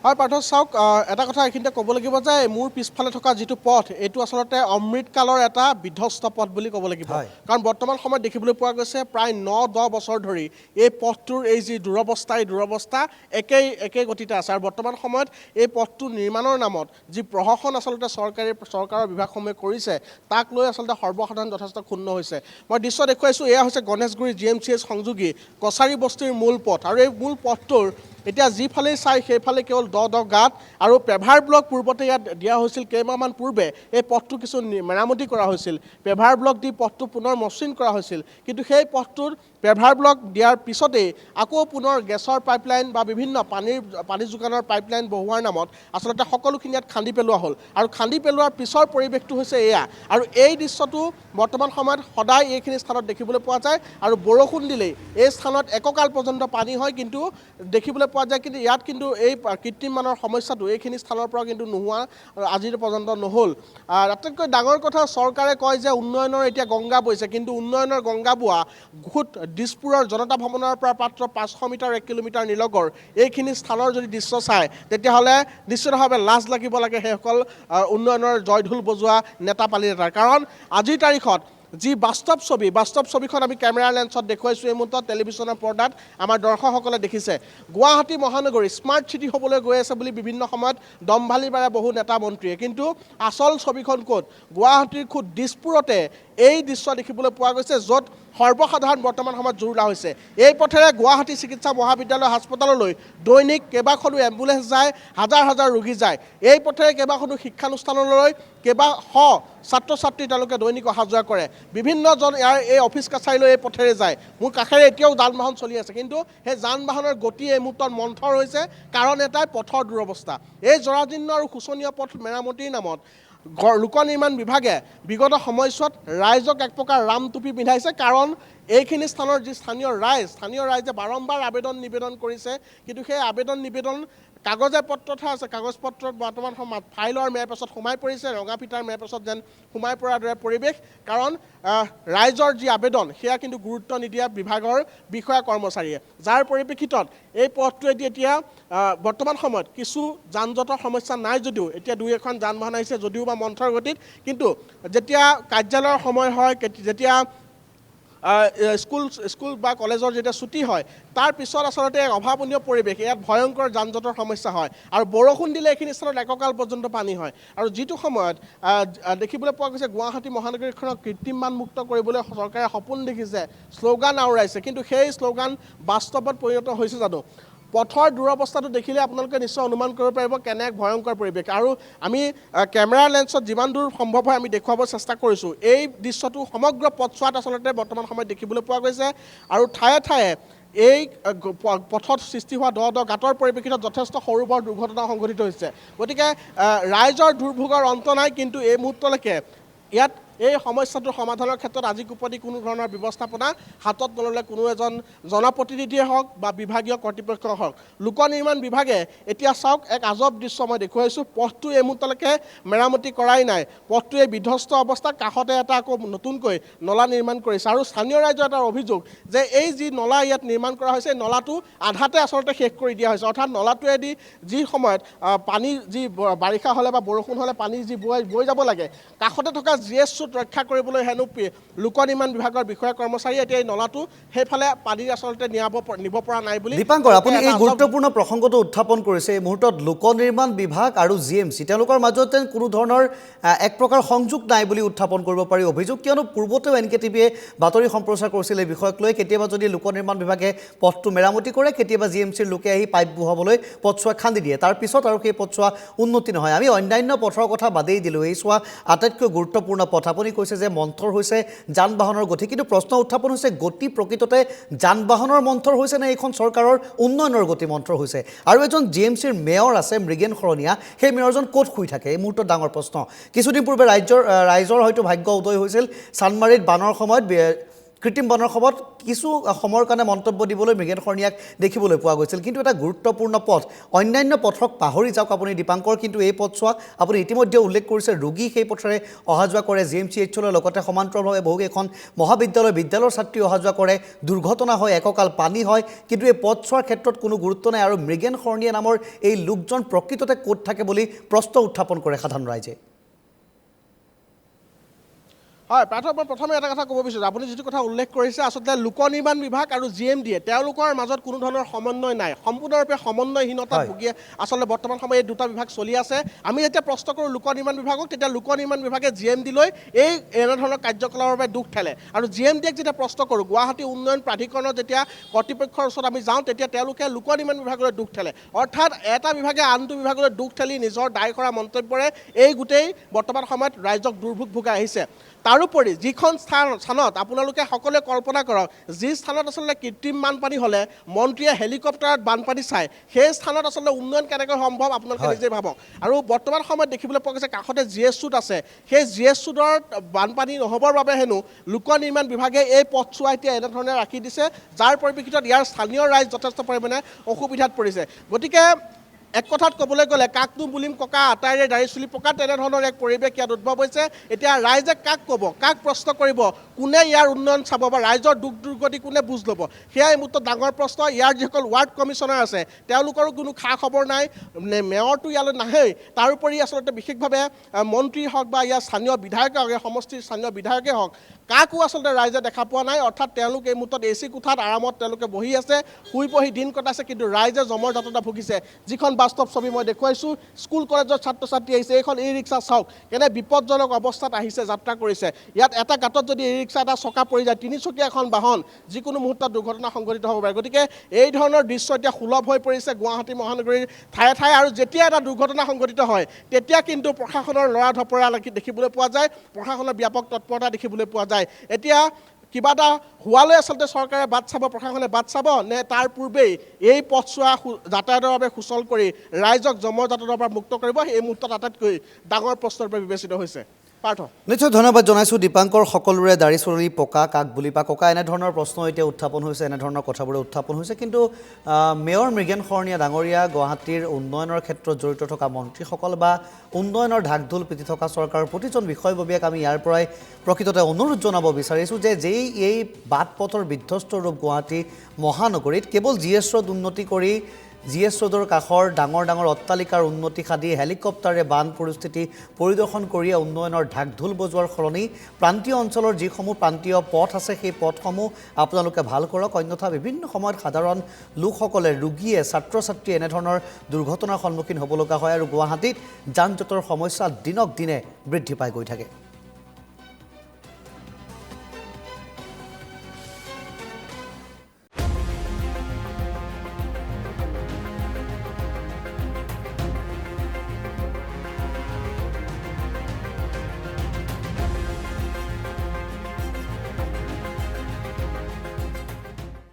হয় পাৰ্থ চাওক এটা কথা এইখিনিতে ক'ব লাগিব যে মোৰ পিছফালে থকা যিটো পথ এইটো আচলতে অমৃতকালৰ এটা বিধ্বস্ত পথ বুলি ক'ব লাগিব হয় কাৰণ বৰ্তমান সময়ত দেখিবলৈ পোৱা গৈছে প্ৰায় 9-10 বছৰ ধৰি এই পথটোৰ এই যি দুৰৱস্থা একেই গতিতে আছে আৰু বৰ্তমান সময়ত এই পথটো নিৰ্মাণৰ নামত যি প্ৰশাসন আচলতে চৰকাৰৰ বিভাগসমূহে কৰিছে তাক লৈ আচলতে সৰ্বসাধাৰণ যথেষ্ট ক্ষুণ্ণ হৈছে মই দৃশ্য দেখুৱাইছোঁ এয়া হৈছে গণেশগুৰি GMCH সংযোগী কছাৰী বস্তিৰ মূল পথ আৰু এই মূল পথটোৰ এতিয়া যিফালে চাই সেইফালে কেৱল দ গাঁত আৰু পেভাৰ ব্লক পূৰ্বতে ইয়াত দিয়া হৈছিল কেইমাহমান পূৰ্বে এই পথটো কিছু মেৰামতি কৰা হৈছিল পেভাৰ ব্লক দি পথটো পুনৰ মসৃণ কৰা হৈছিল কিন্তু সেই পথটোৰ পেভাৰ ব্লক দিয়াৰ পিছতেই আকৌ পুনৰ গেছৰ পাইপলাইন বা বিভিন্ন পানী যোগানৰ পাইপলাইন বহুৱাৰ নামত আচলতে সকলোখিনি ইয়াত খান্দি পেলোৱা হ'ল আৰু খান্দি পেলোৱাৰ পিছৰ পৰিৱেশটো হৈছে এয়া আৰু এই দৃশ্যটো বৰ্তমান সময়ত সদায় এইখিনি স্থানত দেখিবলৈ পোৱা যায় আৰু বৰষুণ দিলেই এই স্থানত এককাল পৰ্যন্ত পানী হয় কিন্তু দেখিবলৈ পোৱা যায় কিন্তু ইয়াত কিন্তু এই কৃত্ৰিম মানৰ সমস্যাটো এইখিনি স্থানৰ পৰা কিন্তু নোহোৱা আজিৰ পৰ্যন্ত নহ'ল আটাইতকৈ ডাঙৰ কথা চৰকাৰে কয় যে উন্নয়নৰ এতিয়া গংগা বৈছে কিন্তু উন্নয়নৰ গংগা বোৱা খুদ দিছপুৰৰ জনতা ভৱনৰ পৰা মাত্ৰ 500 মিটাৰ 1 কিলোমিটাৰ নিলগৰ এইখিনি স্থানৰ যদি দৃশ্য চায় তেতিয়াহ'লে নিশ্চিতভাৱে লাজ লাগিব লাগে সেইসকল উন্নয়নৰ জয়ঢোল বজোৱা নেতাপালি নেতাৰ কাৰণ আজিৰ তাৰিখত যি বাস্তৱ ছবিখন আমি কেমেৰা লেন্সত দেখুৱাইছোঁ এই মুহূৰ্তত টেলিভিছনৰ পৰ্দাত আমাৰ দৰ্শকসকলে দেখিছে গুৱাহাটী মহানগৰী স্মাৰ্ট চিটি হ'বলৈ গৈ আছে বুলি বিভিন্ন সময়ত দম্ভালি বাৰে বহু নেতা মন্ত্ৰীয়ে কিন্তু আচল ছবিখন ক'ত গুৱাহাটীৰ খুদ দিছপুৰতে এই দৃশ্য দেখিবলৈ পোৱা গৈছে য'ত সৰ্বসাধাৰণ বৰ্তমান সময়ত জুৰুলা হৈছে এই পথেৰে গুৱাহাটী চিকিৎসা মহাবিদ্যালয় হাস্পতাললৈ দৈনিক কেইবাখনো এম্বুলেন্স যায় হাজাৰ ৰোগী যায় এই পথেৰে কেইবাখনো শিক্ষানুষ্ঠানলৈ কেইবাশ ছাত্ৰ ছাত্ৰী তেওঁলোকে দৈনিক অহা যোৱা কৰে বিভিন্নজন ইয়াৰ এই অফিচ কাছাৰীলৈ এই পথেৰে যায় মোৰ কাষেৰে এতিয়াও যান বাহন চলি আছে কিন্তু সেই যান বাহনৰ গতি এই মুহূৰ্তত মন্থৰ হৈছে কাৰণ এটাই পথৰ দুৰৱস্থা এই জৰাজীৰ্ণ আৰু শোচনীয় পথ মেৰামতিৰ নামত লোক নিৰ্মাণ বিভাগে বিগত সময়ছোৱাত ৰাইজক এক প্ৰকাৰ ৰাম টুপি পিন্ধাইছে কাৰণ এইখিনি স্থানৰ যি স্থানীয় ৰাইজে বাৰম্বাৰ নিবেদন কৰিছে কিন্তু সেই নিবেদন কাগজে পত্ৰতহে আছে কাগজ পত্ৰত বৰ্তমান সময়ত ফাইলৰ মেৰপেচত সোমাই পৰিছে ৰঙা ফিটাৰ মেৰপেচত যেন সোমাই পৰাৰ দৰে পৰিৱেশ কাৰণ ৰাইজৰ যি আবেদন সেয়া কিন্তু গুৰুত্ব নিদিয়া বিভাগৰ বিষয়া কৰ্মচাৰীয়ে যাৰ পৰিপ্ৰেক্ষিতত এই পথটোৱেদি এতিয়া বৰ্তমান সময়ত কিছু যান জঁটৰ সমস্যা নাই যদিও এতিয়া দুই এখন যান বাহন আহিছে যদিও বা মন্থৰ গতিত কিন্তু যেতিয়া কাৰ্যালয়ৰ সময় হয় যেতিয়া স্কুল বা কলেজৰ যেতিয়া ছুটি হয় তাৰ পিছত আচলতে এক অভাৱনীয় পৰিৱেশ ইয়াত ভয়ংকৰ যান জঁটৰ সমস্যা হয় আৰু বৰষুণ দিলে এইখিনি স্থানত এককাল পৰ্যন্ত পানী হয় আৰু যিটো সময়ত দেখিবলৈ পোৱা গৈছে গুৱাহাটী মহানগৰীখনক কৃত্ৰিম মানমুক্ত কৰিবলৈ চৰকাৰে সপোন দেখিছে শ্লোগান আওৰাইছে কিন্তু সেই শ্লোগান বাস্তৱত পৰিণত হৈছে জানো পথৰ দুৰৱস্থাটো দেখিলে আপোনালোকে নিশ্চয় অনুমান কৰিব পাৰিব কেনে এক ভয়ংকৰ পৰিৱেশ আৰু আমি কেমেৰা লেন্সত যিমান দূৰ সম্ভৱ হয় আমি দেখুৱাব চেষ্টা কৰিছোঁ এই দৃশ্যটো সমগ্ৰ পথছোৱাত আচলতে বৰ্তমান সময়ত দেখিবলৈ পোৱা গৈছে আৰু ঠায়ে এই পথত সৃষ্টি হোৱা দ গাঁতৰ পৰিপ্ৰেক্ষিতত যথেষ্ট সৰু বৰ দুৰ্ঘটনা সংঘটিত হৈছে গতিকে ৰাইজৰ দুৰ্ভোগৰ অন্ত নাই কিন্তু এই মুহূৰ্তলৈকে ইয়াত এই সমস্যাটোৰ সমাধানৰ ক্ষেত্ৰত আজি কোপতি কোনো ধৰণৰ ব্যৱস্থাপনা হাতত নল'লে কোনো এজন জনপ্ৰতিনিধিয়ে হওক বা বিভাগীয় কৰ্তৃপক্ষই হওক লোক নিৰ্মাণ বিভাগে এতিয়া চাওক এক আজব দৃশ্য মই দেখুৱাইছোঁ পথটো এই মুহূৰ্তলৈকে মেৰামতি কৰাই নাই পথটোৱে বিধ্বস্ত অৱস্থাত কাষতে এটা আকৌ নতুনকৈ নলা নিৰ্মাণ কৰিছে আৰু স্থানীয় ৰাইজৰ এটা অভিযোগ যে এই যি নলা ইয়াত নিৰ্মাণ কৰা হৈছে নলাটো আধাতে আচলতে শেষ কৰি দিয়া হৈছে অৰ্থাৎ নলাটোৱেদি যি সময়ত পানী যি বাৰিষা হ'লে বা বৰষুণ হ'লে পানী যি বৈ যাব লাগে কাষতে থকা GS ৰক্ষা কৰিবলৈ হেনো লোক নিৰ্মাণ বিভাগৰ বিষয়া কৰ্মচাৰী এতিয়া এই নলাটো সেইফালে পানী আচলতে নিব পৰা নাই বুলি দীপাংকৰ আপুনি এই গুৰুত্বপূৰ্ণ প্ৰসংগটো উত্থাপন কৰিছে এই মুহূৰ্তত লোক নিৰ্মাণ বিভাগ আৰু GMC তেওঁলোকৰ মাজত কোনো ধৰণৰ এক প্ৰকাৰ সংযোগ নাই বুলি উত্থাপন কৰিব পাৰি অভিযোগ কিয়নো পূৰ্বতেও NKTVয়ে বাতৰি সম্প্ৰচাৰ কৰিছিল এই বিষয়ক লৈ কেতিয়াবা যদি লোক নিৰ্মাণ বিভাগে পথটো মেৰামতি কৰে কেতিয়াবা GMCৰ লোকে আহি পাইপ বহুৱাবলৈ পথছোৱা খান্দি দিয়ে তাৰ পিছত আৰু সেই পথছোৱা উন্নতি নহয় আমি অন্যান্য পথৰ কথা বাদেই দিলোঁ এই চোৱা আটাইতকৈ গুৰুত্বপূৰ্ণ পথ আপুনি কৈছে যে মন্থৰ হৈছে যান বাহনৰ গতি কিন্তু প্ৰশ্ন উত্থাপন হৈছে গতি প্ৰকৃততে যান বাহনৰ মন্থৰ হৈছে নে এইখন চৰকাৰৰ উন্নয়নৰ গতি মন্থৰ হৈছে আৰু এজন GMCৰ মেয়ৰ আছে মৃগেন শৰণীয়া সেই মেয়ৰজন ক'ত শুই থাকে এই মুহূৰ্তত ডাঙৰ প্ৰশ্ন কিছুদিন পূৰ্বে ৰাইজৰ হয়তো ভাগ্য উদয় হৈছিল চানমাৰীত বানৰ সময়ত কৃত্ৰিম বনৰ সময়ত কিছু সময়ৰ কাৰণে মন্তব্য দিবলৈ মৃগেন শৰণীয়াক দেখিবলৈ পোৱা গৈছিল কিন্তু এটা গুৰুত্বপূৰ্ণ পথ অন্যান্য পথক পাহৰি যাওক আপুনি দীপাংকৰ কিন্তু এই পথছোৱা আপুনি ইতিমধ্যে উল্লেখ কৰিছে ৰোগী সেই পথেৰে অহা যোৱা কৰে GMCHলৈ লগতে সমান্তৰালভাৱে বহুকেইখন বিদ্যালয়ৰ ছাত্ৰী অহা যোৱা কৰে দুৰ্ঘটনা হয় এককাল পানী হয় কিন্তু এই পথছোৱাৰ ক্ষেত্ৰত কোনো গুৰুত্ব নাই আৰু মৃগেন শৰণীয়া নামৰ এই লোকজন প্ৰকৃততে ক'ত থাকে বুলি প্ৰশ্ন উত্থাপন কৰে সাধাৰণ ৰাইজে হয় পাৰ্থ মই প্ৰথমে এটা কথা ক'ব বিচাৰিছোঁ আপুনি যিটো কথা উল্লেখ কৰিছে আচলতে লোক নিৰ্মাণ বিভাগ আৰু GMDA তেওঁলোকৰ মাজত কোনো ধৰণৰ সমন্বয় নাই সম্পূৰ্ণৰূপে সমন্বয়হীনতাত ভুগি আচলতে বৰ্তমান সময়ত এই দুটা বিভাগ চলি আছে আমি যেতিয়া প্ৰশ্ন কৰোঁ লোক নিৰ্মাণ বিভাগক তেতিয়া লোক নিৰ্মাণ বিভাগে GMDলৈ এনেধৰণৰ কাৰ্যকলাপৰ বাবে দুখ ঠেলে আৰু GMDAক যেতিয়া প্ৰশ্ন কৰোঁ গুৱাহাটী উন্নয়ন প্ৰাধিকৰণৰ যেতিয়া কৰ্তৃপক্ষৰ ওচৰত আমি যাওঁ তেতিয়া তেওঁলোকে লোক নিৰ্মাণ বিভাগলৈ দুখ ঠেলে অৰ্থাৎ এটা বিভাগে আনটো বিভাগলৈ দুখ ঠেলি নিজৰ দায় কৰা মন্তব্যৰে এই গোটেই বৰ্তমান সময়ত ৰাইজক দুৰ্ভোগ ভোগাই আহিছে তাৰোপৰি যিখন স্থানত আপোনালোকে সকলোৱে কল্পনা কৰক যি স্থানত আচলতে কৃত্ৰিম বানপানী হ'লে মন্ত্ৰীয়ে হেলিকপ্টাৰত বানপানী চায় সেই স্থানত আচলতে উন্নয়ন কেনেকৈ সম্ভৱ আপোনালোকে নিজে ভাবক আৰু বৰ্তমান সময়ত দেখিবলৈ পোৱা গৈছে কাষতে GS ৰোড আছে সেই GS ৰোডত বানপানী নহ'বৰ বাবে হেনো লোক নিৰ্মাণ বিভাগে এই পথছোৱা এতিয়া এনেধৰণে ৰাখি দিছে যাৰ পৰিপ্ৰেক্ষিতত ইয়াৰ স্থানীয় ৰাইজ যথেষ্ট পৰিমাণে অসুবিধাত পৰিছে গতিকে এক কথাত ক'বলৈ গ'লে কাকনো বুলিম ককা আটাইৰে দাঢ়ি চুলি পকা তেনেধৰণৰ এক পৰিৱেশ ইয়াত উদ্ভৱ হৈছে এতিয়া ৰাইজে কাক ক'ব কাক প্ৰশ্ন কৰিব কোনে ইয়াৰ উন্নয়ন চাব বা ৰাইজৰ দুখ দুৰ্গতি কোনে বুজ ল'ব সেয়া এই মুহূৰ্তত ডাঙৰ প্ৰশ্ন ইয়াৰ যিসকল ৱাৰ্ড কমিশ্যনাৰ আছে তেওঁলোকৰো কোনো খা খবৰ নাই মেয়ৰটো ইয়ালৈ নাহেই তাৰোপৰি আচলতে বিশেষভাৱে মন্ত্ৰী হওক বা ইয়াৰ স্থানীয় বিধায়কে হওক এই সমষ্টিৰ স্থানীয় বিধায়কে হওক কাকো আচলতে ৰাইজে দেখা পোৱা নাই অৰ্থাৎ তেওঁলোক এই মুহূৰ্তত AC কোঠাত আৰামত তেওঁলোকে বহি আছে শুই বহি দিন কটাইছে কিন্তু ৰাইজে জমৰ যাতনা ভুগিছে যিখন বাস্তৱ ছবি মই দেখুৱাইছোঁ স্কুল কলেজৰ ছাত্ৰ ছাত্ৰী আহিছে এইখন ৰিক্সা চাওক কেনে বিপদজনক অৱস্থাত আহিছে যাত্ৰা কৰিছে ইয়াত এটা গাঁতত যদি ৰিক্সা এটা চকা পৰি যায় তিনিচকীয়া এখন বাহন যিকোনো মুহূৰ্তত দুৰ্ঘটনা সংঘটিত হ'ব পাৰে গতিকে এই ধৰণৰ দৃশ্য এতিয়া সুলভ হৈ পৰিছে গুৱাহাটী মহানগৰীৰ ঠায়ে ঠায়ে আৰু যেতিয়া এটা দুৰ্ঘটনা সংঘটিত হয় তেতিয়া কিন্তু প্ৰশাসনৰ লৰা ধপৰা দেখিবলৈ পোৱা যায় প্ৰশাসনৰ ব্যাপক তৎপৰতা দেখিবলৈ পোৱা যায় এতিয়া কিবা এটা হোৱালৈ আচলতে চৰকাৰে বাট চাব প্ৰশাসনে বাট চাব নে তাৰ পূৰ্বেই এই পথছোৱা যাতায়াতৰ বাবে সুচল কৰি ৰাইজক জমৰ যাতায়াতৰ পৰা মুক্ত কৰিব এই মুহূৰ্তত আটাইতকৈ ডাঙৰ প্ৰশ্নৰ বাবে বিবেচিত হৈছে পাৰ্থ নিশ্চয় ধন্যবাদ জনাইছোঁ দীপাংকৰ সকলোৰে দাঢ়ি চুলি পকা কাক বুলি পা ককা এনেধৰণৰ প্ৰশ্ন এতিয়া উত্থাপন হৈছে এনেধৰণৰ কথাবোৰে উত্থাপন হৈছে কিন্তু মেয়ৰ মৃগেন শৰণীয়া ডাঙৰীয়া গুৱাহাটীৰ উন্নয়নৰ ক্ষেত্ৰত জড়িত থকা মন্ত্ৰীসকল বা উন্নয়নৰ ঢাকঢোল পিটি থকা চৰকাৰৰ প্ৰতিজন বিষয়ববীয়াক আমি ইয়াৰ পৰাই প্ৰকৃততে অনুৰোধ জনাব বিচাৰিছোঁ যে যেই এই বাট পথৰ বিধ্বস্ত ৰূপ গুৱাহাটী মহানগৰীত কেৱল GS ৰোড উন্নতি কৰি GS ৰোডৰ কাষৰ ডাঙৰ ডাঙৰ অট্টালিকাৰ উন্নতি সাধি হেলিকপ্টাৰে বান পৰিস্থিতি পৰিদৰ্শন কৰি উন্নয়নৰ ঢাকঢোল বজোৱাৰ সলনি প্ৰান্তীয় অঞ্চলৰ যিসমূহ প্ৰান্তীয় পথ আছে সেই পথসমূহ আপোনালোকে ভাল কৰক অন্যথা বিভিন্ন সময়ত সাধাৰণ লোকসকলে ৰোগীয়ে ছাত্ৰ ছাত্ৰী এনেধৰণৰ দুৰ্ঘটনাৰ সন্মুখীন হ'ব লগা হয় আৰু গুৱাহাটীত যান জঁটৰ সমস্যা দিনক দিনে বৃদ্ধি পাই গৈ থাকে